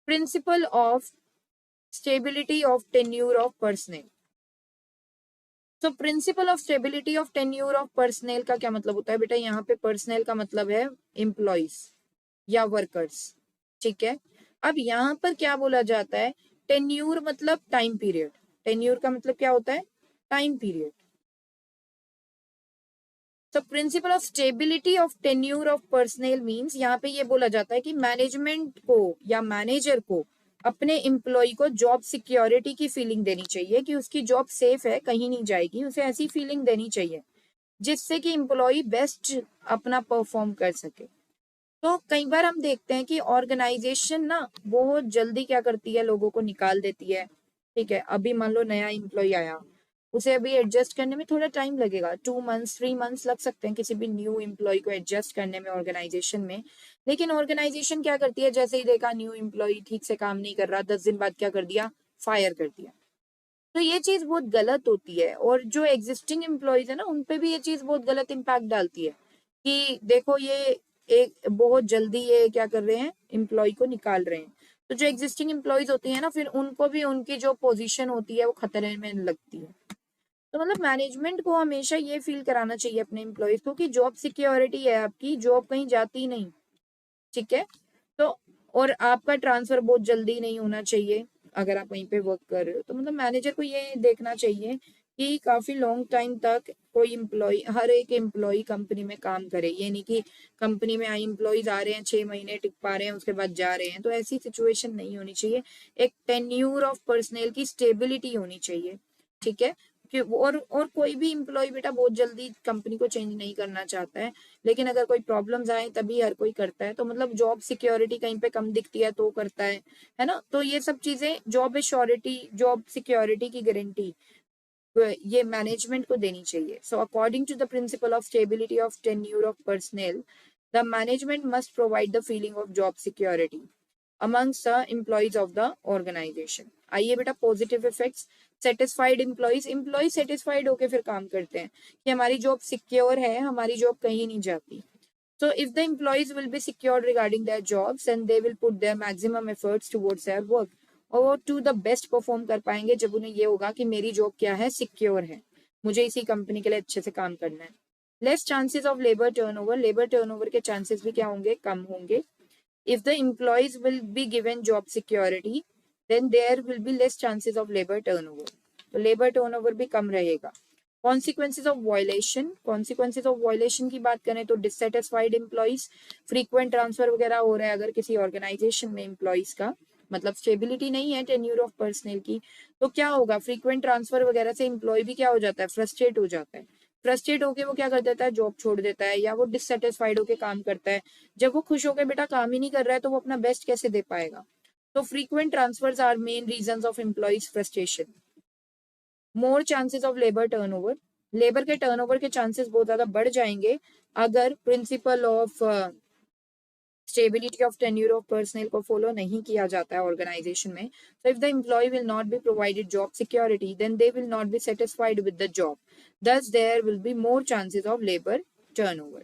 Principal of stability of tenure of personnel. तो principle of stability of tenure of personnel का क्या मतलब होता है बेटा? यहाँ पे पर्सनल का मतलब है एम्प्लॉइज या वर्कर्स, ठीक है। अब यहाँ पर क्या बोला जाता है? टेन्यूर मतलब टाइम पीरियड। टेन्यूर का मतलब क्या होता है? Time period. तो principle of stability of tenure of personnel means यहाँ पे ये बोला जाता है कि मैनेजमेंट को या मैनेजर को अपने एम्प्लॉय को जॉब सिक्योरिटी की फीलिंग देनी चाहिए कि उसकी जॉब सेफ है, कहीं नहीं जाएगी। उसे ऐसी फीलिंग देनी चाहिए जिससे कि एम्प्लॉय बेस्ट अपना परफॉर्म कर सके। तो कई बार हम देखते हैं कि ऑर्गेनाइजेशन ना बहुत जल्दी क्या करती है, लोगों को निकाल देती है, ठीक है। अभी मान लो नया एम्प्लॉय आया, उसे अभी एडजस्ट करने में थोड़ा टाइम लगेगा, 2 मंथ्स 3 मंथ्स लग सकते हैं किसी भी न्यू एम्प्लॉय को एडजस्ट करने में ऑर्गेनाइजेशन में। लेकिन ऑर्गेनाइजेशन क्या करती है, जैसे ही देखा न्यू एम्प्लॉय ठीक से काम नहीं कर रहा, 10 दिन बाद क्या कर दिया? फायर कर दिया। तो ये चीज बहुत गलत होती है, और जो एग्जिस्टिंग एम्प्लॉयज है ना, उनपे भी ये चीज बहुत गलत इम्पैक्ट डालती है कि देखो ये एक बहुत जल्दी ये क्या कर रहे हैं, एम्प्लॉय को निकाल रहे हैं। तो जो एग्जिस्टिंग एम्प्लॉयज होती है ना, फिर उनको भी उनकी जो पोजीशन होती है वो खतरे में लगती है। तो मतलब मैनेजमेंट को हमेशा ये फील कराना चाहिए अपने एम्प्लॉयज को कि जॉब सिक्योरिटी है, आपकी जॉब कहीं जाती नहीं, ठीक है। तो और आपका ट्रांसफर बहुत जल्दी नहीं होना चाहिए अगर आप वहीं पे वर्क कर रहे हो। तो मतलब मैनेजर को ये देखना चाहिए कि काफी लॉन्ग टाइम तक कोई एम्प्लॉय, हर एक एम्प्लॉय कंपनी में काम करे। ये नहीं कि कंपनी में आई एम्प्लॉयज आ रहे हैं, 6 महीने टिक पा रहे हैं, उसके बाद जा रहे हैं। तो ऐसी सिचुएशन नहीं होनी चाहिए। एक टेन्यूर ऑफ पर्सनल की स्टेबिलिटी होनी चाहिए, ठीक है। कि और कोई भी एम्प्लॉय बेटा बहुत जल्दी कंपनी को चेंज नहीं करना चाहता है, लेकिन अगर कोई प्रॉब्लम्स आए तभी हर कोई करता है। तो मतलब जॉब सिक्योरिटी कहीं पे कम दिखती है तो करता है ना। तो ये सब चीजें, जॉब एश्योरिटी, जॉब सिक्योरिटी की गारंटी ये मैनेजमेंट को देनी चाहिए। So according to the principle of stability of tenure of personal, the management must provide the feeling of job security amongst the employees of the organization। आइए बेटा positive effects. Satisfied employees, employee satisfied होके फिर काम करते हैं कि हमारी job secure है, हमारी जॉब कहीं नहीं जाती। So if the employees will be secured regarding their jobs, and they will put their maximum efforts towards their work, और वो टू द बेस्ट परफॉर्म कर पाएंगे जब उन्हें ये होगा कि मेरी जॉब क्या है, सिक्योर है, मुझे इसी कंपनी के लिए अच्छे से काम करना है। Less chances of labour turnover, labour turnover के चांसेस भी क्या होंगे, कम होंगे। If the employees will be given job security, then there will be less chances of labor turnover। तो labor turnover भी कम रहेगा। Consequences of violation, consequences of violation की बात करें तो dissatisfied employees, frequent transfer वगैरह हो रहा है अगर किसी organization में employees का, मतलब स्टेबिलिटी नहीं है टेन्यूर ऑफ पर्सनल की, तो क्या होगा, फ्रीक्वेंट ट्रांसफर वगैरह से एम्प्लॉय भी क्या हो जाता है, फ्रस्ट्रेट हो जाता है। फ्रस्ट्रेट होके वो क्या कर देता है, जॉब छोड़ देता है, या वो डिससेटिस्फाइड होके काम करता है। जब वो खुश होकर बेटा काम ही नहीं कर रहा है तो वो अपना बेस्ट कैसे दे पाएगा। तो frequent transfers are main reasons of employees frustration. More chances of labour turnover, labour के टर्नओवर के चांसेस बहुत ज्यादा बढ़ जाएंगे अगर principle of stability of tenure of personal को फॉलो नहीं किया जाता है ऑर्गेनाइजेशन में। So if the employee will not be provided job security, then they will not be satisfied with the job, thus there will be more chances of labor turnover।